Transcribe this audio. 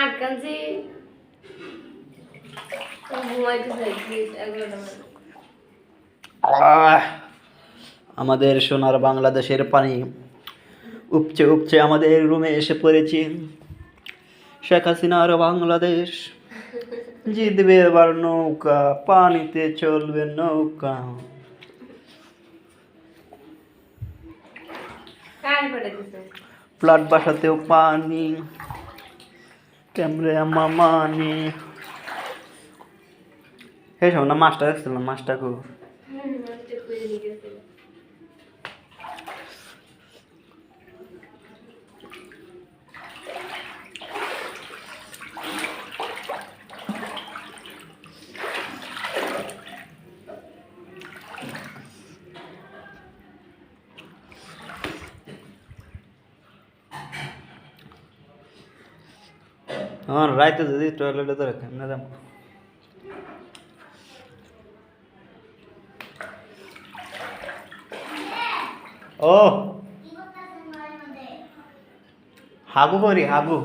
আটকানছি ঘুমাইতে চাই প্লিজ 11টা বাজে। আমাদের সোনার বাংলাদেশের পানি উপচে উপচে আমাদের রুমে এসে পড়েছি। শেখ হাসিনার বাংলাদেশ জিতবে এবার নৌকা, পানিতে চলবে নৌকা। কার পড়ে দিছে ফ্লাড বাসাতেও পানি, ক্যামেরা মামানি। হে শোন না, মাছটা দেখছিলাম, মাছটা খুব আজকে কইরে নিয়ে গেছে আমার রাইতে যদি টয়লেটে তো রাখেন না যাবো। ও হাগু করি হাগু।